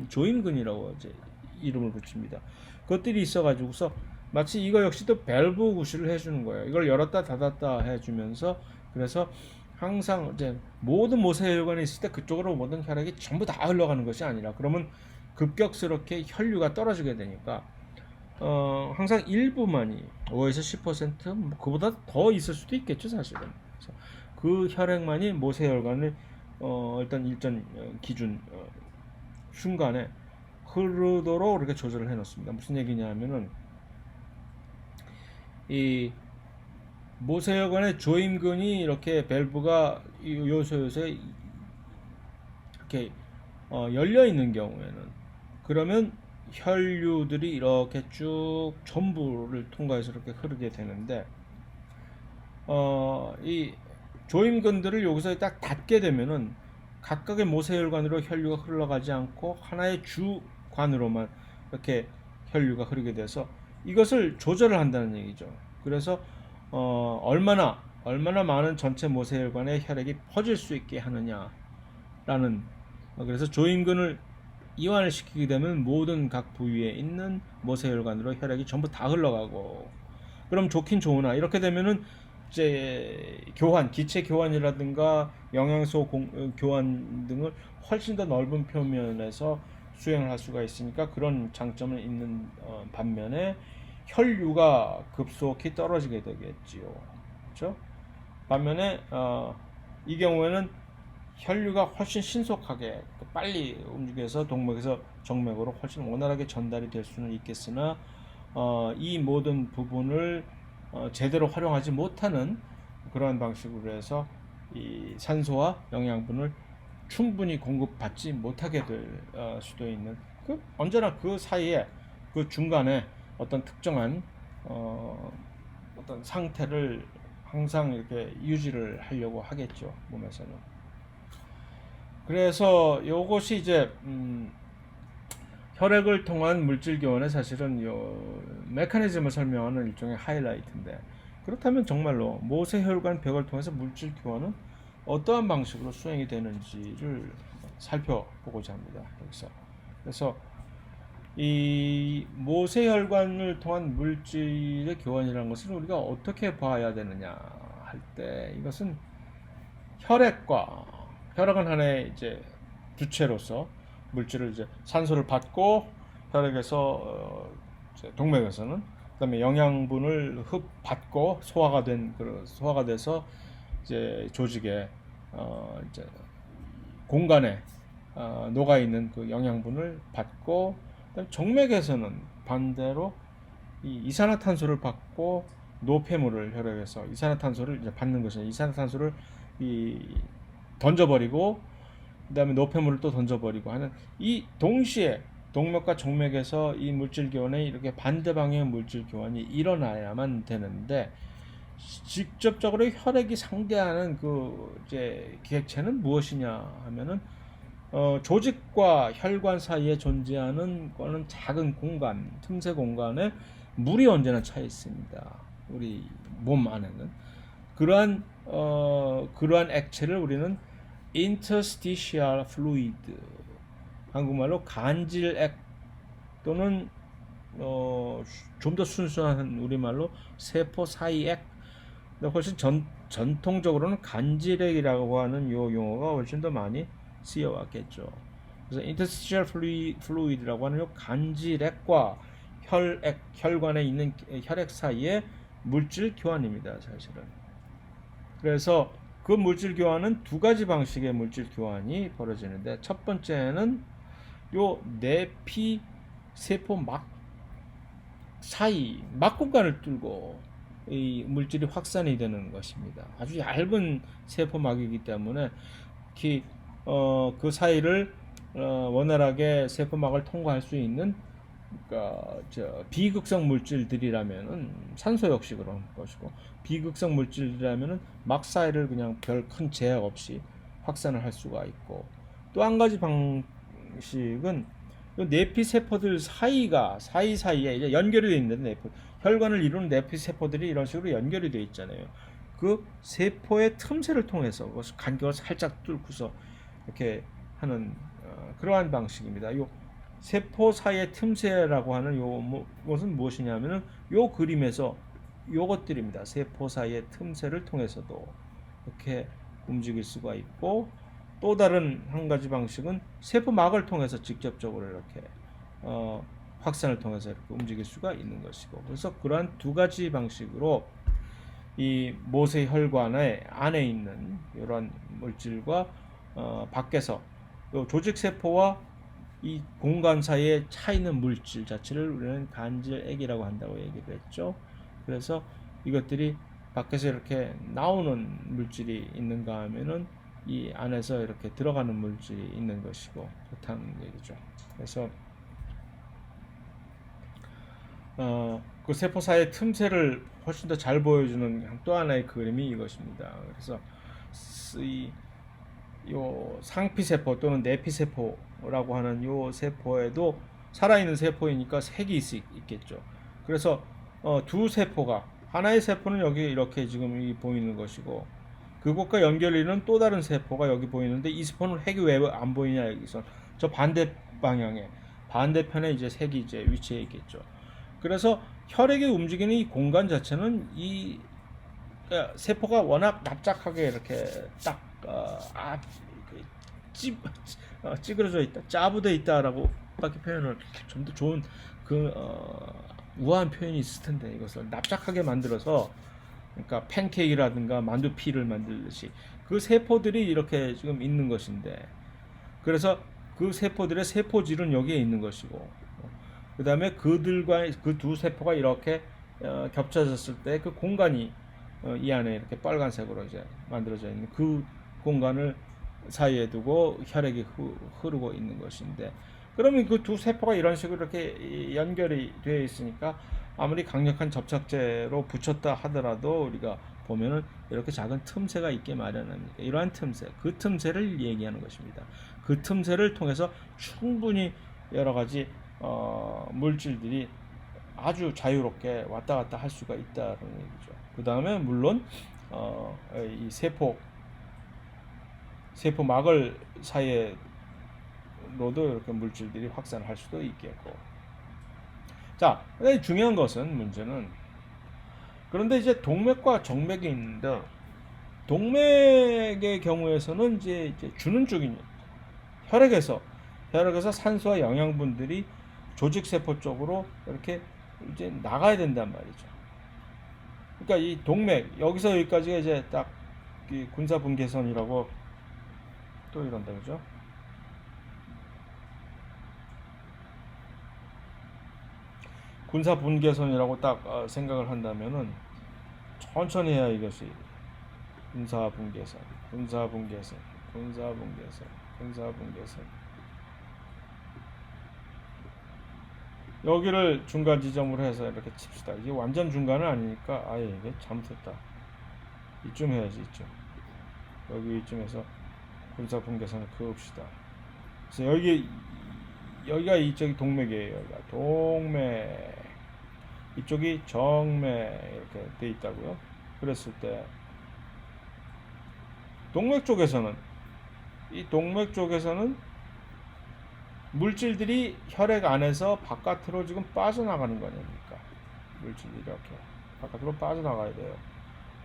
조임근이라고 이제 이름을 붙입니다. 그것들이 있어가지고서 마치 이거 역시도 밸브 구실을 해주는 거예요. 이걸 열었다 닫았다 해주면서 그래서 항상 이제 모든 모세혈관이 있을 때 그쪽으로 모든 혈액이 전부 다 흘러가는 것이 아니라 그러면 급격스럽게 혈류가 떨어지게 되니까 항상 일부만이 5에서 10% 뭐 그보다 더 있을 수도 있겠죠 사실은. 그래서 그 혈액만이 모세혈관을 일단 일정 기준 순간에 흐르도록 이렇게 조절을 해놓습니다. 무슨 얘기냐면은 이 모세혈관의 조임근이 이렇게 밸브가 요소에 이렇게 열려 있는 경우에는 그러면 혈류들이 이렇게 쭉 전부를 통과해서 이렇게 흐르게 되는데 이 조임근들을 여기서 딱 닫게 되면은 각각의 모세혈관으로 혈류가 흘러가지 않고 하나의 주관으로만 이렇게 혈류가 흐르게 돼서 이것을 조절을 한다는 얘기죠. 그래서 얼마나 많은 전체 모세혈관에 혈액이 퍼질 수 있게 하느냐라는 그래서 조임근을 이완을 시키게 되면 모든 각 부위에 있는 모세혈관으로 혈액이 전부 다 흘러가고 그럼 좋긴 좋으나 이렇게 되면은 이제 기체 교환이라든가 영양소 교환 등을 훨씬 더 넓은 표면에서 수행을 할 수가 있으니까 그런 장점은 있는 반면에 혈류가 급속히 떨어지게 되겠지요. 그렇죠? 반면에 이 경우에는 혈류가 훨씬 신속하게 빨리 움직여서 동맥에서 정맥으로 훨씬 원활하게 전달이 될 수는 있겠으나 이 모든 부분을 제대로 활용하지 못하는 그러한 방식으로 해서 이 산소와 영양분을 충분히 공급받지 못하게 될 수도 있는 언제나 그 사이에 그 중간에 어떤 특정한 어떤 상태를 항상 이렇게 유지를 하려고 하겠죠 몸에서는. 그래서 이것이 이제 혈액을 통한 물질 교환의 사실은 요 메커니즘을 설명하는 일종의 하이라이트인데 그렇다면 정말로 모세혈관 벽을 통해서 물질 교환은 어떠한 방식으로 수행이 되는지를 살펴보고자 합니다. 여기서 그래서 이 모세혈관을 통한 물질의 교환이라는 것을 우리가 어떻게 봐야 되느냐 할 때 이것은 혈액은 하나의 이제 주체로서 물질을 이제 산소를 받고 혈액에서 이제 동맥에서는 그다음에 영양분을 받고 소화가 돼서 이제 조직에 이제 공간에 녹아 있는 그 영양분을 받고 그다음에 정맥에서는 반대로 이 이산화탄소를 받고 노폐물을 혈액에서 이산화탄소를 이제 받는 것이죠. 이산화탄소를 던져버리고 그다음에 노폐물을 또 던져버리고 하는 이 동시에 동맥과 정맥에서 이 물질 교환이 이렇게 반대 방향의 물질 교환이 일어나야만 되는데 직접적으로 혈액이 상대하는 그 이제 기획체는 무엇이냐 하면은 조직과 혈관 사이에 존재하는 거는 작은 공간, 틈새 공간에 물이 언제나 차 있습니다. 우리 몸 안에는 그러한 액체를 우리는 interstitial fluid, 한국말로 간질액 또는 좀 더 순수한 우리말로 세포 사이액, 훨씬 전통적으로는 간질액이라고 하는 요 용어가 훨씬 더 많이 쓰여왔겠죠. 그래서 interstitial fluid라고 하는 요 간질액과 혈관에 있는 혈액 사이의 물질 교환입니다, 사실은. 그래서 그 물질 교환은 두 가지 방식의 물질 교환이 벌어지는데, 첫 번째는 요 내피 세포 막 사이 막 공간을 뚫고 이 물질이 확산이 되는 것입니다. 아주 얇은 세포막이기 때문에 그 사이를 원활하게 세포막을 통과할 수 있는, 그러니까 비극성 물질들이라면은 산소 역시 그런 것이고, 비극성 물질이라면은 막 사이를 그냥 별 큰 제약 없이 확산을 할 수가 있고, 또 한 가지 방식은 내피 세포들 사이사이에 이제 연결이 되어 있는데, 혈관을 이루는 내피 세포들이 이런 식으로 연결이 되어 있잖아요. 그 세포의 틈새를 통해서 간격을 살짝 뚫고서 이렇게 하는 그러한 방식입니다. 요 세포 사이의 틈새라고 하는 것은 무엇이냐면은 요 그림에서 요것들입니다. 세포 사이의 틈새를 통해서도 이렇게 움직일 수가 있고, 또 다른 한 가지 방식은 세포막을 통해서 직접적으로 이렇게 확산을 통해서 이렇게 움직일 수가 있는 것이고, 그래서 그러한 두 가지 방식으로 이 모세 혈관의 안에 있는 이런 물질과 밖에서 조직 세포와 이 공간 사이에 차 있는 물질 자체를 우리는 간질액이라고 한다고 얘기를 했죠. 그래서 이것들이 밖에서 이렇게 나오는 물질이 있는가 하면은 이 안에서 이렇게 들어가는 물질이 있는 것이고, 그렇다는 얘기죠. 그래서 그 세포 사이의 틈새를 훨씬 더 잘 보여주는 또 하나의 그림이 이것입니다. 그래서 요 상피세포 또는 내피세포라고 하는 요 세포에도 살아있는 세포이니까 색이 있겠죠. 그래서 두 세포가, 하나의 세포는 여기 이렇게 지금 보이는 것이고, 그것과 연결되는 또 다른 세포가 여기 보이는데, 이 세포는 색이 왜 안 보이냐, 여기서 저 반대 방향에 반대편에 이제 색이 이제 위치해 있겠죠. 그래서 혈액이 움직이는 이 공간 자체는 이 세포가 워낙 납작하게 이렇게 딱 찌그러져 있다, 짜부돼 있다라고 밖에 표현을 좀 더 좋은 우아한 표현이 있을 텐데, 이것을 납작하게 만들어서, 그러니까 팬케이크라든가 만두피를 만들듯이 그 세포들이 이렇게 지금 있는 것인데, 그래서 그 세포들의 세포질은 여기에 있는 것이고, 그 다음에 그들과 그 두 세포가 이렇게 겹쳐졌을 때 그 공간이 이 안에 이렇게 빨간색으로 이제 만들어져 있는 그 공간을 사이에 두고 혈액이 흐르고 있는 것인데, 그러면 그 두 세포가 이런 식으로 이렇게 연결이 되어 있으니까 아무리 강력한 접착제로 붙였다 하더라도 우리가 보면은 이렇게 작은 틈새가 있게 마련합니다. 이러한 틈새, 그 틈새를 얘기하는 것입니다. 그 틈새를 통해서 충분히 여러 가지 물질들이 아주 자유롭게 왔다 갔다 할 수가 있다는 얘기죠. 그 다음에 물론 이 세포막을 사이에로도 이렇게 물질들이 확산할 수도 있겠고. 자, 중요한 것은, 문제는, 그런데 이제 동맥과 정맥이 있는데, 동맥의 경우에서는 이제 주는 쪽이 혈액에서 산소와 영양분들이 조직 세포 쪽으로 이렇게 이제 나가야 된단 말이죠. 그러니까 이 동맥, 여기서 여기까지가 이제 딱 군사 분계선이라고 또 이런다, 그죠? 군사 분계선이라고 딱 생각을 한다면은 천천히 해야 이것이 군사 분계선. 군사분계선. 여기를 중간 지점으로 해서 이렇게 칩시다. 이게 완전 중간은 아니니까 아예 이게 잘못했다. 이쯤 해야지, 이쯤. 여기 이쯤에서 군사분계선을 그읍시다. 그래서 여기가 이쪽이 동맥이에요. 여기가 동맥, 이쪽이 정맥 이렇게 돼 있다고요. 그랬을 때 동맥 쪽에서는, 이 동맥 쪽에서는 물질들이 혈액 안에서 바깥으로 지금 빠져나가는 거 아닙니까? 물질이 이렇게 바깥으로 빠져나가야 돼요.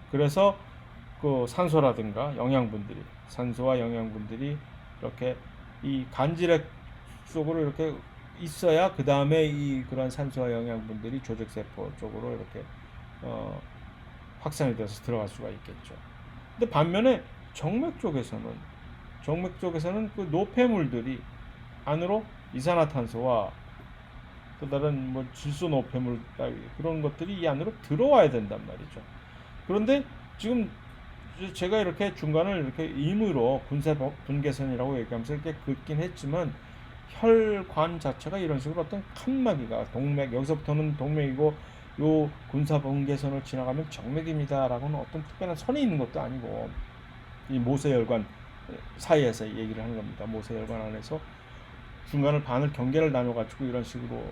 그래서 그 산소라든가 영양분들이, 산소와 영양분들이 이렇게 이 간질액 속으로 이렇게 있어야 그 다음에 이 그런 산소와 영양분들이 조직세포 쪽으로 이렇게 확산이 돼서 들어갈 수가 있겠죠. 근데 반면에 정맥 쪽에서는 그 노폐물들이 안으로 이산화탄소와 또 다른 뭐 질소 노폐물 따위 그런 것들이 이 안으로 들어와야 된단 말이죠. 그런데 지금 제가 이렇게 중간을 이렇게 임의로 분계선이라고 얘기하면서 이렇게 긋긴 했지만 혈관 자체가 이런 식으로 어떤 칸막이가 동맥, 여기서부터는 동맥이고 요 군사분계선을 지나가면 정맥입니다라고는 어떤 특별한 선이 있는 것도 아니고 이 모세혈관 사이에서 얘기를 하는 겁니다. 모세혈관 안에서 중간을 반을 경계를 나눠가지고 이런 식으로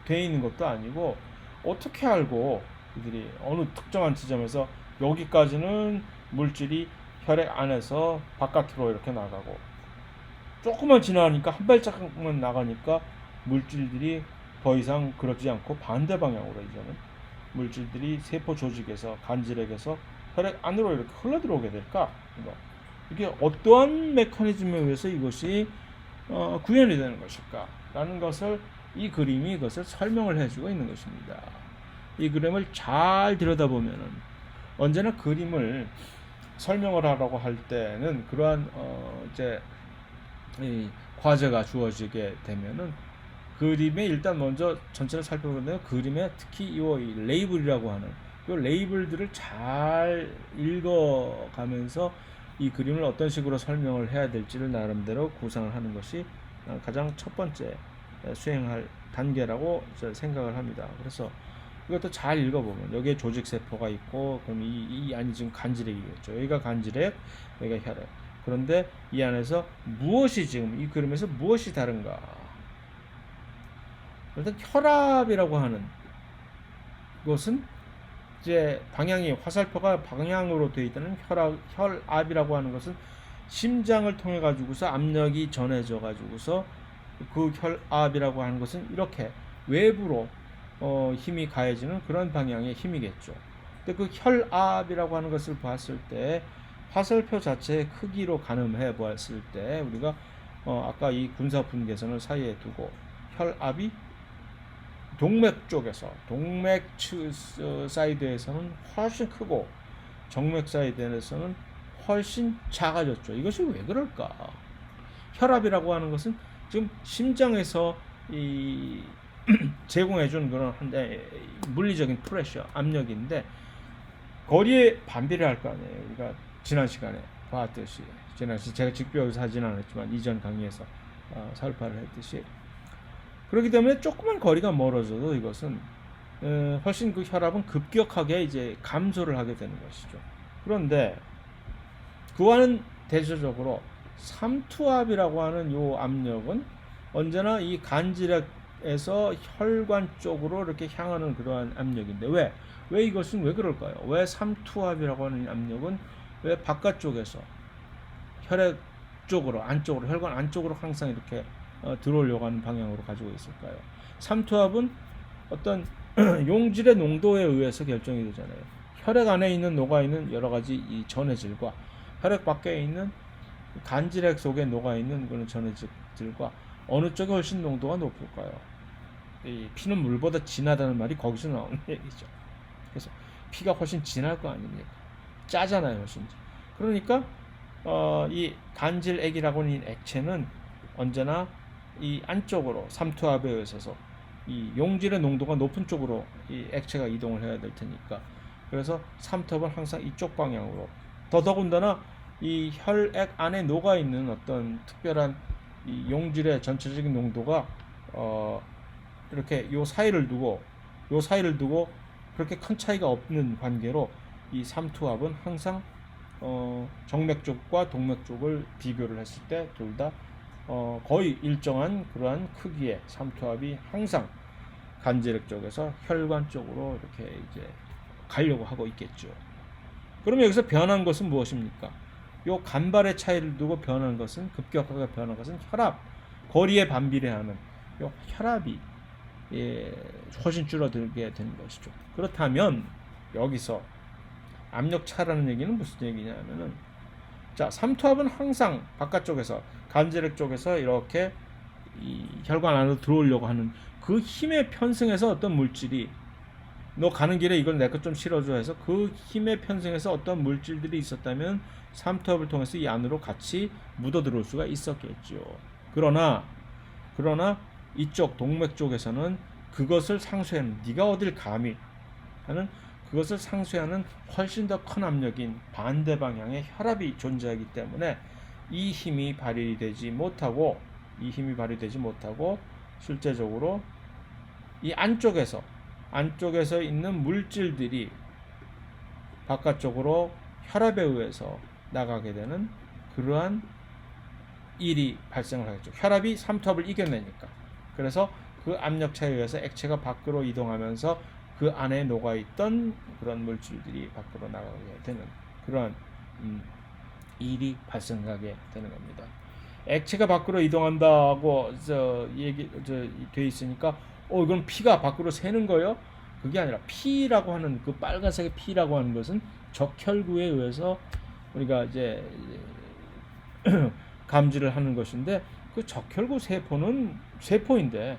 돼 있는 것도 아니고 어떻게 알고 이들이 어느 특정한 지점에서 여기까지는 물질이 혈액 안에서 바깥으로 이렇게 나가고 조금만 지나가니까 한 발짝만 나가니까 물질들이 더 이상 그러지 않고 반대 방향으로 이제는 물질들이 세포 조직에서 간질액에서 혈액 안으로 이렇게 흘러 들어오게 될까? 이게 어떠한 메커니즘에 의해서 이것이 구현이 되는 것일까? 라는 것을 이 그림이 이것을 설명을 해주고 있는 것입니다. 이 그림을 잘 들여다보면은 언제나 그림을 설명을 하라고 할 때는 그러한 이제 이 과제가 주어지게 되면은 그림에 일단 먼저 전체를 살펴보는데요. 그림에 특히 이 레이블이라고 하는 이 레이블들을 잘 읽어가면서 이 그림을 어떤 식으로 설명을 해야 될지를 나름대로 구상을 하는 것이 가장 첫 번째 수행할 단계라고 생각을 합니다. 그래서 이것도 잘 읽어보면 여기에 조직세포가 있고 그럼 이 안이 지금 간질액이겠죠. 여기가 간질액, 여기가 혈액. 그런데 이 안에서 무엇이 지금 이 그림에서 무엇이 다른가? 일단 혈압이라고 하는 것은 이제 방향이 화살표가 방향으로 되어 있다는 혈압이라고 하는 것은 심장을 통해 가지고서 압력이 전해져 가지고서 그 혈압이라고 하는 것은 이렇게 외부로 힘이 가해지는 그런 방향의 힘이겠죠. 근데 그 혈압이라고 하는 것을 봤을 때 화살표 자체의 크기로 가늠해 보았을 때 우리가 아까 이 군사분계선을 사이에 두고 혈압이 동맥 쪽에서 동맥 사이드에서는 훨씬 크고 정맥 사이드에서는 훨씬 작아졌죠. 이것이 왜 그럴까? 혈압이라고 하는 것은 지금 심장에서 이 제공해준 그런 물리적인 프레셔, 압력인데 거리에 반비례 할 거 아니에요. 우리가 지난 시간에 봤듯이 제가 직접 여기서 하진 않았지만 이전 강의에서 설파를 했듯이 그렇기 때문에 조그만 거리가 멀어져도 이것은 훨씬 그 혈압은 급격하게 이제 감소를 하게 되는 것이죠. 그런데 그와는 대조적으로 삼투압이라고 하는 요 압력은 언제나 이 간질액에서 혈관 쪽으로 이렇게 향하는 그러한 압력인데 왜 이것은 왜 그럴까요? 왜 삼투압이라고 하는 압력은 왜 바깥쪽에서 혈액 쪽으로 안쪽으로 혈관 안쪽으로 항상 이렇게 들어오려고 하는 방향으로 가지고 있을까요? 삼투압은 어떤 용질의 농도에 의해서 결정이 되잖아요. 혈액 안에 있는 녹아있는 여러 가지 이 전해질과 혈액 밖에 있는 간질액 속에 녹아있는 그런 전해질과 어느 쪽이 훨씬 농도가 높을까요? 이 피는 물보다 진하다는 말이 거기서 나오는 얘기죠. 그래서 피가 훨씬 진할 거 아닙니까? 짜잖아요, 훨씬. 그러니까 이 간질액이라고 하는 액체는 언제나 이 안쪽으로 삼투압에 의해서 이 용질의 농도가 높은 쪽으로 이 액체가 이동을 해야 될 테니까 그래서 삼투압은 항상 이쪽 방향으로 더더군다나 이 혈액 안에 녹아 있는 어떤 특별한 이 용질의 전체적인 농도가 이렇게 요 사이를 두고 그렇게 큰 차이가 없는 관계로 이 삼투압은 항상 정맥 쪽과 동맥 쪽을 비교를 했을 때 둘 다 거의 일정한 그러한 크기의 삼투압이 항상 간질액 쪽에서 혈관 쪽으로 이렇게 이제 가려고 하고 있겠죠. 그러면 여기서 변한 것은 무엇입니까? 요 간발의 차이를 두고 변한 것은 급격하게 변한 것은 혈압, 거리에 반비례하는 요 혈압이 훨씬 줄어들게 되는 것이죠. 그렇다면 여기서 압력 차라는 얘기는 무슨 얘기냐면은 자, 삼투압은 항상 바깥쪽에서 간질액 쪽에서 이렇게 이 혈관 안으로 들어오려고 하는 그 힘에 편승해서 어떤 물질이 너 가는 길에 이걸 내 것 좀 실어줘 해서 그 힘에 편승해서 어떤 물질들이 있었다면 삼투압을 통해서 이 안으로 같이 묻어 들어올 수가 있었겠죠. 그러나 이쪽 동맥 쪽에서는 그것을 상쇄하는 네가 어딜 감히 하는 그것을 상쇄하는 훨씬 더 큰 압력인 반대 방향의 혈압이 존재하기 때문에 이 힘이 발휘되지 못하고 실제적으로 이 안쪽에서 있는 물질들이 바깥쪽으로 혈압에 의해서 나가게 되는 그러한 일이 발생을 하겠죠. 혈압이 삼투압을 이겨내니까. 그래서 그 압력 차에 의해서 액체가 밖으로 이동하면서 그 안에 녹아있던 그런 물질들이 밖으로 나가게 되는 그러한 일이 발생하게 되는 겁니다. 액체가 밖으로 이동한다고 돼 있으니까 이건 피가 밖으로 새는 거요? 그게 아니라 피라고 하는 그 빨간색의 피라고 하는 것은 적혈구에 의해서 우리가 이제 감지를 하는 것인데 그 적혈구 세포는 세포인데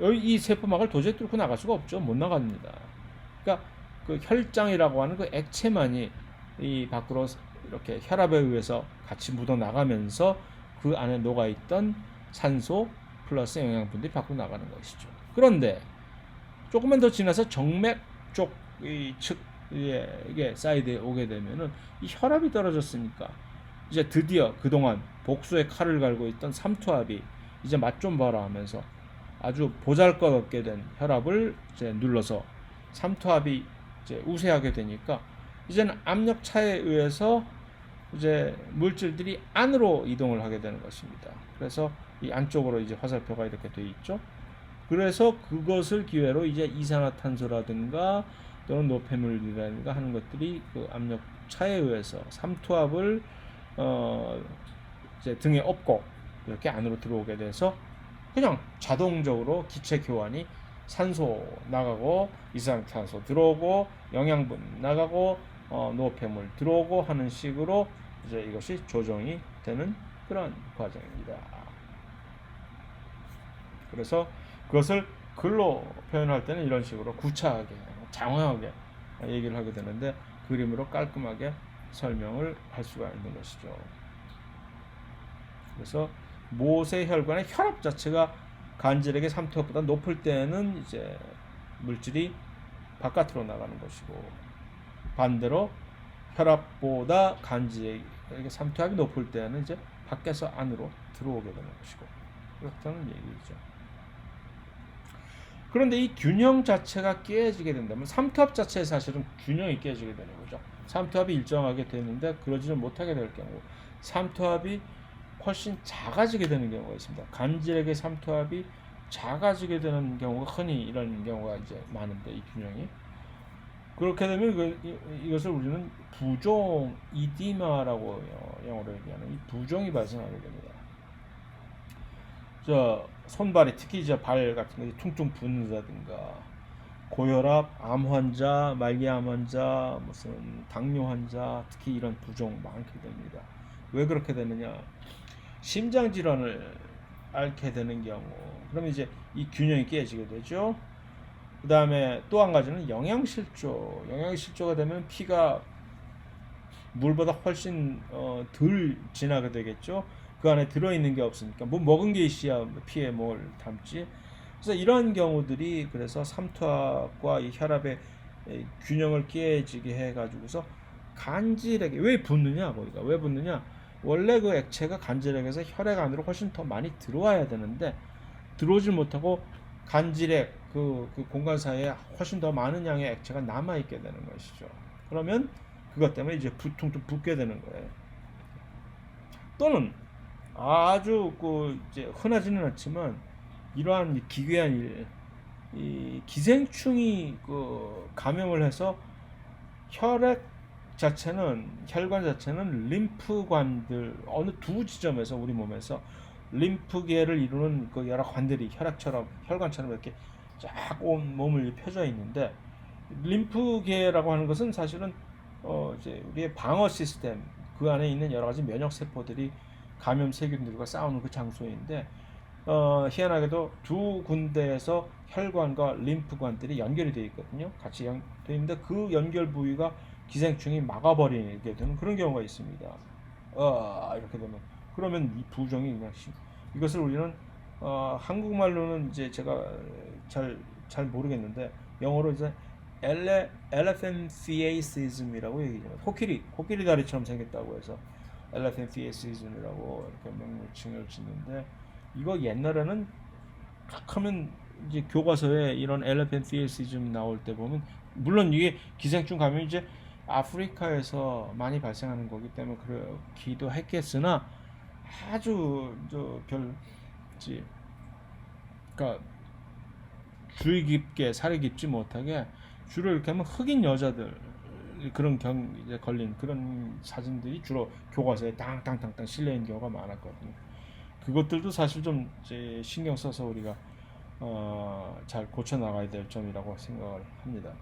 이 세포막을 도저히 뚫고 나갈 수가 없죠. 못 나갑니다. 그러니까 그 혈장이라고 하는 그 액체만이 이 밖으로 이렇게 혈압에 의해서 같이 묻어 나가면서 그 안에 녹아 있던 산소 플러스 영양분들이 밖으로 나가는 것이죠. 그런데 조금만 더 지나서 정맥 쪽 이 측에 이게 사이드에 오게 되면은 이 혈압이 떨어졌으니까 이제 드디어 그동안 복수의 칼을 갈고 있던 삼투압이 이제 맛 좀 봐라 하면서 아주 보잘것없게 된 혈압을 이제 눌러서 삼투압이 이제 우세하게 되니까 이제는 압력 차에 의해서 이제 물질들이 안으로 이동을 하게 되는 것입니다. 그래서 이 안쪽으로 이제 화살표가 이렇게 돼 있죠. 그래서 그것을 기회로 이제 이산화탄소라든가 또는 노폐물이라든가 하는 것들이 그 압력 차에 의해서 삼투압을 이제 등에 업고 이렇게 안으로 들어오게 돼서 그냥 자동적으로 기체 교환이 산소 나가고 이산화탄소 들어오고 영양분 나가고 노폐물 들어오고 하는 식으로 이제 이것이 조정이 되는 그런 과정입니다. 그래서 그것을 글로 표현할 때는 이런 식으로 구차하게 장황하게 얘기를 하게 되는데 그림으로 깔끔하게 설명을 할 수가 있는 것이죠. 그래서 모세혈관의 혈압 자체가 간질액의 삼투압보다 높을 때는 이제 물질이 바깥으로 나가는 것이고 반대로 혈압보다 간질액의 삼투압이 높을 때는 이제 밖에서 안으로 들어오게 되는 것이고 그렇다는 얘기죠. 그런데 이 균형 자체가 깨지게 된다면 삼투압 자체에 사실은 균형이 깨지게 되는 거죠. 삼투압이 일정하게 되는데 그러지를 못하게 될 경우 삼투압이 훨씬 작아지게 되는 경우가 있습니다. 간질액의 삼투압이 작아지게 되는 경우가 흔히 이런 경우가 이제 많은데 이 균형이 그렇게 되면 이것을 우리는 부종 이디마라고 영어로 얘기하는 이 부종이 발생하게 됩니다. 손발이 특히 이제 발 같은 게 퉁퉁 붓는다든가 고혈압, 암 환자, 말기암 환자, 무슨 당뇨 환자 특히 이런 부종 많게 됩니다. 왜 그렇게 되느냐? 심장 질환을 앓게 되는 경우 그러면 이제 이 균형이 깨지게 되죠. 그 다음에 또 한 가지는 영양실조가 되면 피가 물보다 훨씬 덜 지나게 되겠죠. 그 안에 들어있는 게 없으니까 뭐 먹은 게 있어야 피에 뭘 담지. 그래서 이러한 경우들이 그래서 삼투압과 이 혈압의 균형을 깨지게 해가지고서 간질에게 왜 붓느냐, 거기가 왜 붓느냐? 원래 그 액체가 간질액에서 혈액 안으로 훨씬 더 많이 들어와야 되는데 들어오질 못하고 간질액 그 공간 사이에 훨씬 더 많은 양의 액체가 남아 있게 되는 것이죠. 그러면 그것 때문에 이제 퉁퉁 붓게 되는 거예요. 또는 아주 그 이제 흔하지는 않지만 이러한 기괴한 일, 이 기생충이 그 감염을 해서 혈액 자체는 혈관 자체는 림프관들 어느 두 지점에서 우리 몸에서 림프계를 이루는 그 여러 관들이 혈액처럼 혈관처럼 이렇게 쫙 온 몸을 펴져 있는데 림프계라고 하는 것은 사실은 이제 우리의 방어 시스템 그 안에 있는 여러 가지 면역 세포들이 감염 세균들과 싸우는 그 장소인데 희한하게도 두 군데에서 혈관과 림프관들이 연결이 되어 있거든요. 같이 되어 있는데 그 연결 부위가 기생충이 막아버리게 되는 그런 경우가 있습니다. 이렇게 되면 그러면 이 부종이 그냥 이것을 우리는 한국말로는 이제 제가 잘 모르겠는데 영어로 이제 elephantiasis,이라고 얘기해요. 코끼리 다리처럼 생겼다고 해서 elephantiasis,이라고 이렇게 명칭을 짓는데 이거 옛날에는 딱 하면 이제 교과서에 이런 elephantiasis 나올 때 보면 물론 이게 기생충 감염이 이제 아프리카에서 많이 발생하는 거기 때문에 그렇기도 했겠으나 아주 그러니까 주의 깊게 살이 깊지 못하게 주로 이렇게 하면 흑인 여자들 그런 이제 걸린 그런 사진들이 주로 교과서에 땅땅땅땅 실려 있는 경우가 많았거든요. 그것들도 사실 좀 이제 신경 써서 우리가 잘 고쳐 나가야 될 점이라고 생각을 합니다.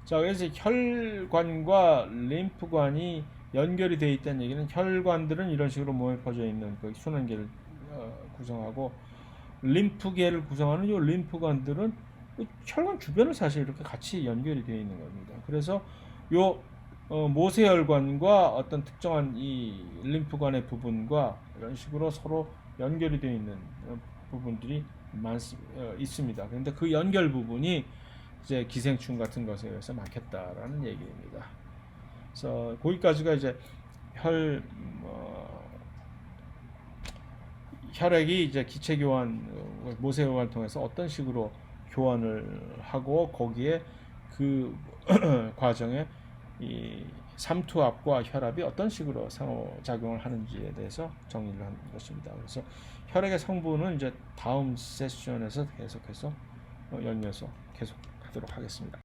자, 그래서 혈관과 림프관이 연결이 되어 있다는 얘기는 혈관들은 이런 식으로 몸에 퍼져 있는 그 순환계를 구성하고 림프계를 구성하는 이 림프관들은 혈관 주변을 사실 이렇게 같이 연결이 되어 있는 겁니다. 그래서 요 모세혈관과 어떤 특정한 이 림프관의 부분과 이런 식으로 서로 연결이 되어 있는 부분들이 있습니다. 그런데 그 연결 부분이 이제 기생충 같은 것에 의해서 막혔다라는 얘기입니다. 그래서 거기까지가 이제 혈액이 이제 기체 교환 모세혈관을 통해서 어떤 식으로 교환을 하고 거기에 그 과정에 이 삼투압과 혈압이 어떤 식으로 상호작용을 하는지에 대해서 정리를 한 것입니다. 그래서 혈액의 성분은 이제 다음 세션에서 계속해서 열면서 계속 하도록 하겠습니다.